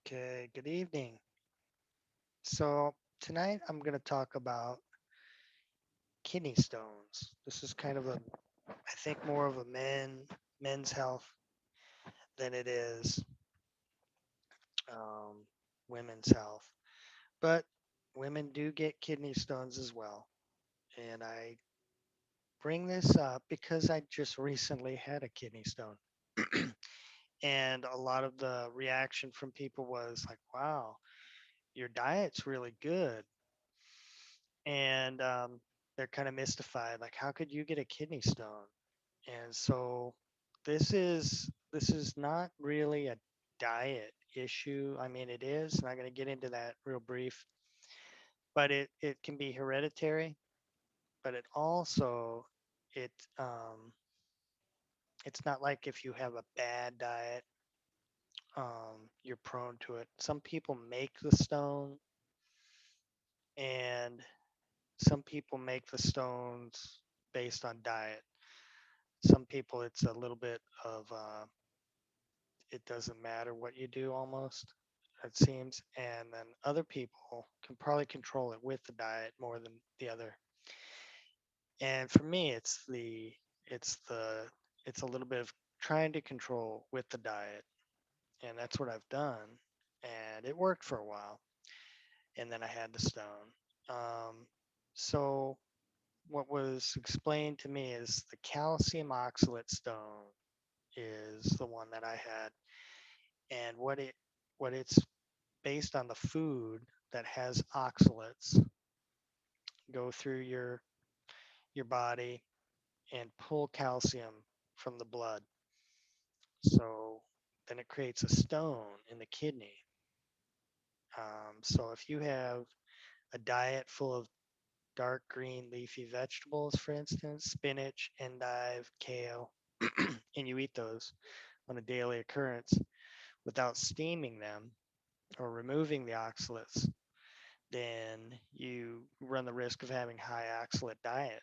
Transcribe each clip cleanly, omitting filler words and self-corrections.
Okay, good evening. So tonight I'm going to talk about kidney stones. This is kind of I think more of a men's health than it is um, women's health. But women do get kidney stones as well. And I bring this up because I just recently had a kidney stone. And a lot of the reaction from people was like, wow, your diet's really good. And they're kind of mystified, like, how could you get a kidney stone? And so this is not really a diet issue. I mean, it is, and I'm going to get into that real brief, but it can be hereditary, but it also it um, it's not like if you have a bad diet, you're prone to it. Some people make the stone, and some people make the stones based on diet. Some people, it's a little bit of it doesn't matter what you do almost, it seems. And then other people can probably control it with the diet more than the other. And for me, it's the, it's a little bit of trying to control with the diet. And that's what I've done. And it worked for a while. And then I had the stone. Um, so what was explained to me is the calcium oxalate stone is the one that I had, and what it's based on the food that has oxalates go through your body and pull calcium from the blood. So then it creates a stone in the kidney. So if you have a diet full of dark green leafy vegetables, for instance, spinach, endive, kale, and you eat those on a daily occurrence without steaming them or removing the oxalates, then you run the risk of having high oxalate diet.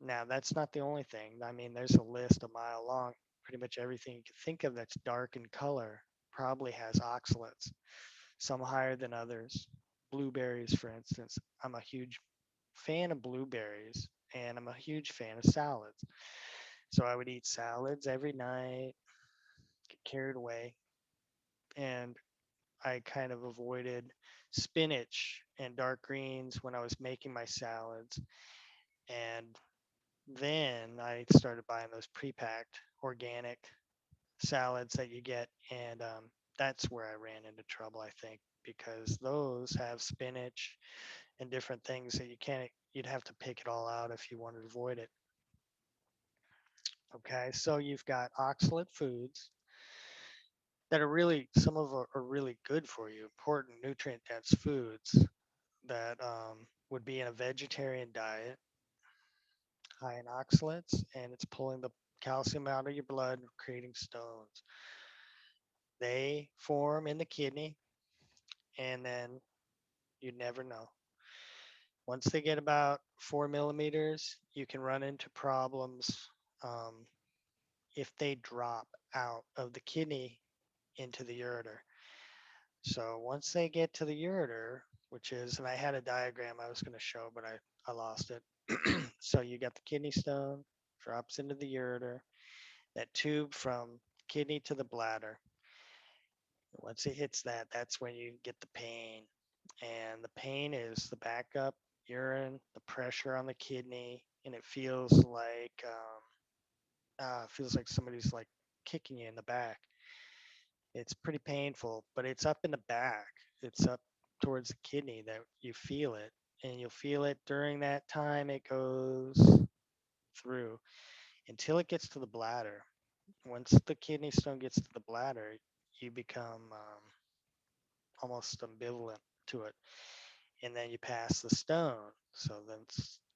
Now, that's not the only thing. I mean, there's a list a mile long. Pretty much everything you can think of that's dark in color probably has oxalates, some higher than others. Blueberries, for instance. I'm a huge fan of blueberries, and I'm a huge fan of salads. So I would eat salads every night, get carried away, and I kind of avoided spinach and dark greens when I was making my salads. And then I started buying those pre-packed organic salads that you get, and that's where I ran into trouble, I think, because those have spinach and different things that you can't. You'd have to pick it all out if you wanted to avoid it. Okay, so you've got oxalate foods that are really, some of are really good for you, important nutrient dense foods that would be in a vegetarian diet, high in oxalates, and it's pulling the calcium out of your blood, creating stones. They form in the kidney, and then you never know. Once they get about 4 millimeters, you can run into problems um, if they drop out of the kidney into the ureter. So once they get to the ureter, which is, and I had a diagram I was going to show, but I lost it. So you got the kidney stone, drops into the ureter, that tube from kidney to the bladder. Once it hits that, that's when you get the pain. And the pain is the backup urine, the pressure on the kidney, and it feels like somebody's like kicking you in the back. It's pretty painful, but it's up in the back. It's up towards the kidney that you feel it, and you'll feel it during that time it goes through until it gets to the bladder. Once the kidney stone gets to the bladder, you become almost ambivalent to it, and then you pass the stone. So then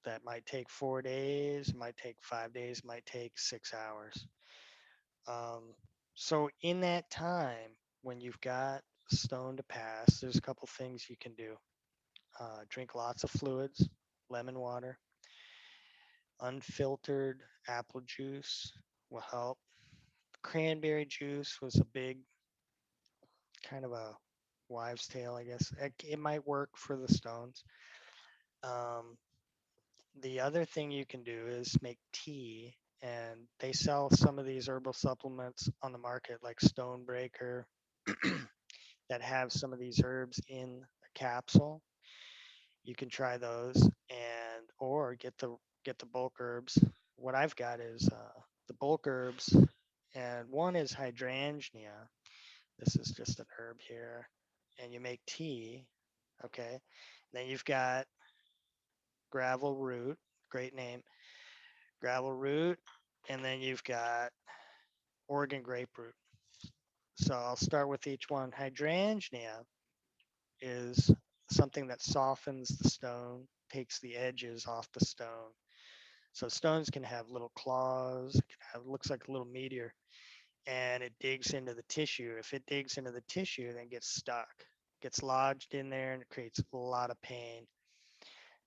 that might take 4 days, might take 5 days, might take 6 hours. Um, so in that time, when you've got stone to pass, there's a couple things you can do. Drink lots of fluids, lemon water, unfiltered apple juice will help. Cranberry juice was a big kind of a wives' tale, I guess. It might work for the stones. Um, the other thing you can do is make tea, and they sell some of these herbal supplements on the market, like Stonebreaker, that have some of these herbs in a capsule. You can try those, and or get the bulk herbs. What I've got is the bulk herbs, and one is hydrangea. This is just an herb here, and you make tea. Okay, then you've got gravel root, great name, gravel root, and then you've got Oregon grapefruit. So I'll start with each one. Hydrangea is something that softens the stone, takes the edges off the stone. So stones can have little claws, it can have, looks like a little meteor, and it digs into the tissue. If it digs into the tissue, then it gets stuck, gets lodged in there, and it creates a lot of pain.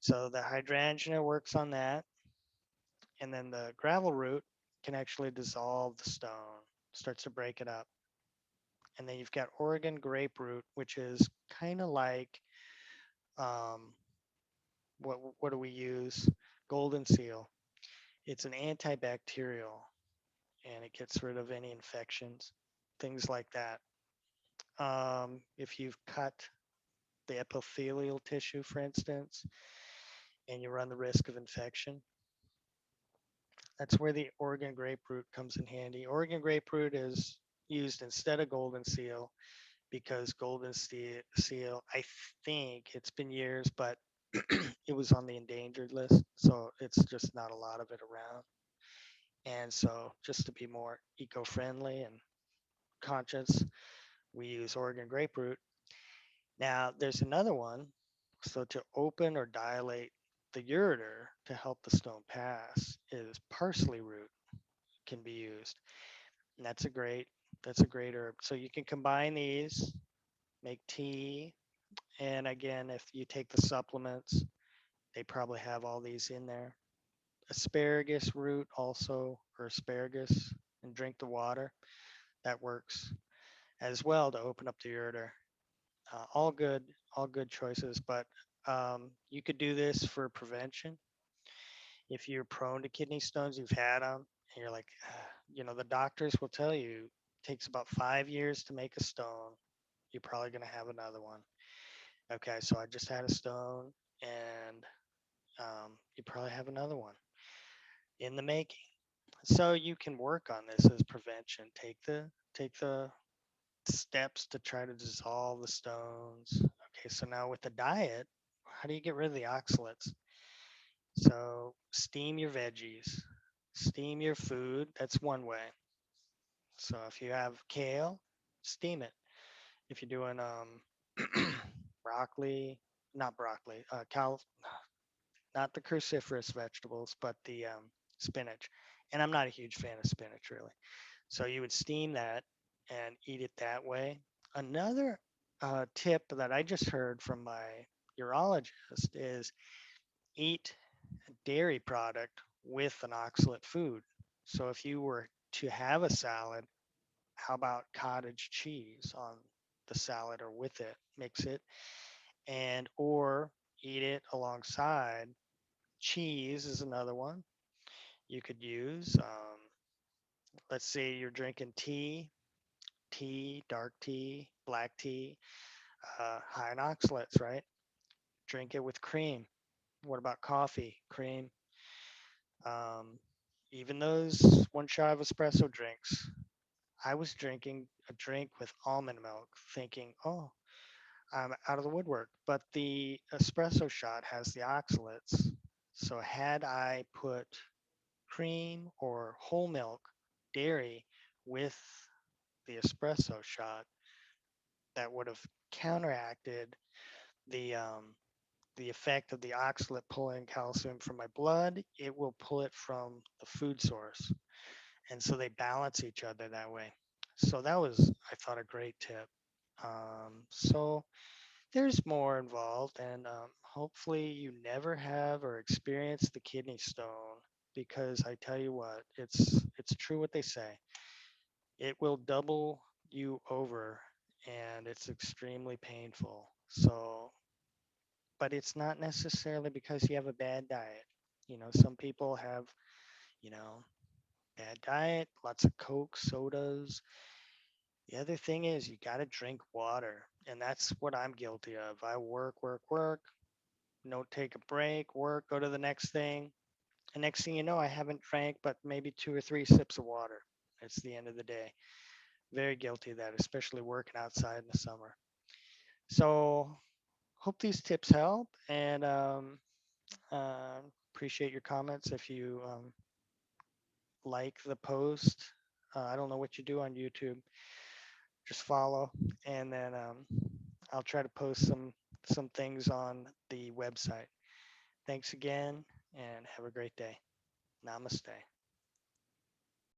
So the hydrangea works on that, and then the gravel root can actually dissolve the stone, starts to break it up. And then you've got Oregon grapefruit, which is kind of like um, what do we use? Golden seal. It's an antibacterial, and it gets rid of any infections, things like that. If you've cut the epithelial tissue, for instance, and you run the risk of infection, that's where the Oregon grapefruit comes in handy. Oregon grapefruit is used instead of golden seal because golden seal, I think it's been years, but it was on the endangered list, so it's just not a lot of it around. And so, just to be more eco-friendly and conscious, we use Oregon grapefruit. Now, there's another one. So, to open or dilate the ureter to help the stone pass is parsley root can be used. And that's a great herb. So you can combine these, make tea, and again, if you take the supplements, they probably have all these in there. Asparagus root also, or asparagus, and drink the water. That works as well to open up the ureter. All good, all good choices. But you could do this for prevention. If you're prone to kidney stones, you've had them, and you're like, the doctors will tell you it takes about 5 years to make a stone. You're probably going to have another one. Okay, so I just had a stone, and you probably have another one in the making. So you can work on this as prevention. Take the steps to try to dissolve the stones. Okay, so now with the diet, how do you get rid of the oxalates? So steam your veggies, steam your food. That's one way. So if you have kale, steam it. If you're doing broccoli, not broccoli, not the cruciferous vegetables, but the spinach. And I'm not a huge fan of spinach really. So you would steam that and eat it that way. Another tip that I just heard from my urologist is eat a dairy product with an oxalate food. So if you were to have a salad, how about cottage cheese on the salad or with it? Mix it and or eat it alongside. Cheese is another one you could use. Let's say you're drinking tea, dark tea, black tea, high in oxalates, right? Drink it with cream. What about coffee? Cream. Um, Even those one shot of espresso drinks. I was drinking a drink with almond milk, thinking, oh, I'm out of the woodwork. But the espresso shot has the oxalates. So had I put cream or whole milk, dairy with the espresso shot, that would have counteracted the um, the effect of the oxalate pulling calcium from my blood. It will pull it from the food source, and so they balance each other that way. So that was, I thought, a great tip. So there's more involved, and hopefully you never have or experience the kidney stone, because I tell you what, it's true what they say. It will double you over, and it's extremely painful. So, but it's not necessarily because you have a bad diet. Some people have, you know, bad diet, lots of Coke, sodas. The other thing is you got to drink water. And that's what I'm guilty of. I work, work, work, no take a break, work, go to the next thing. And next thing you know, I haven't drank but maybe 2 or 3 sips of water. It's the end of the day. Very guilty of that, especially working outside in the summer. So hope these tips help, and uh, appreciate your comments. If you like the post, I don't know what you do on YouTube. Just follow, and then I'll try to post some things on the website. Thanks again, and have a great day. Namaste.